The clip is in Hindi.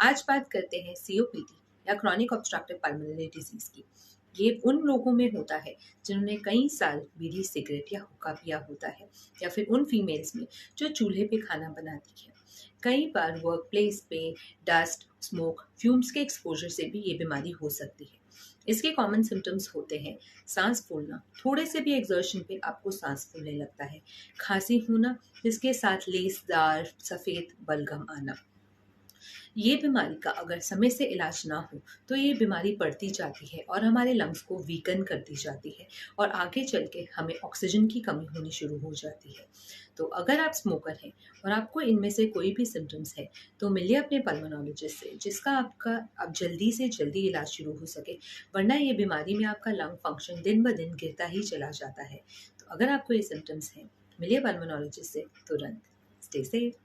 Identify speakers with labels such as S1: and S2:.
S1: आज बात करते हैं सीओपीडी या क्रॉनिक ऑब्स्ट्रक्टिव पल्मोनरी डिजीज की। ये उन लोगों में होता है जिन्होंने कई साल बीड़ी सिगरेट या हुक्का पिया होता है, या फिर उन फीमेल्स में जो चूल्हे पे खाना बनाती है। कई बार वर्क प्लेस पे डस्ट, स्मोक, फ्यूम्स के एक्सपोजर से भी ये बीमारी हो सकती है। इसके कॉमन सिम्टम्स होते हैं सांस फूलना, थोड़े से भी एक्सर्शन पे आपको सांस फूलने लगता है, खांसी होना जिसके साथ लेसदार सफ़ेद बलगम आना। ये बीमारी का अगर समय से इलाज ना हो तो ये बीमारी बढ़ती जाती है और हमारे लंग्स को वीकन करती जाती है, और आगे चल के हमें ऑक्सीजन की कमी होनी शुरू हो जाती है। तो अगर आप स्मोकर हैं और आपको इनमें से कोई भी सिम्टम्स है तो मिलिए अपने पल्मोनोलॉजिस्ट से, जिसका आपका अब जल्दी से जल्दी इलाज शुरू हो सके, वरना ये बीमारी में आपका लंग फंक्शन दिन ब दिन गिरता ही चला जाता है। तो अगर आपको ये सिम्टम्स हैं, मिलिए पल्मोनोलॉजिस्ट से तुरंत। Stay safe.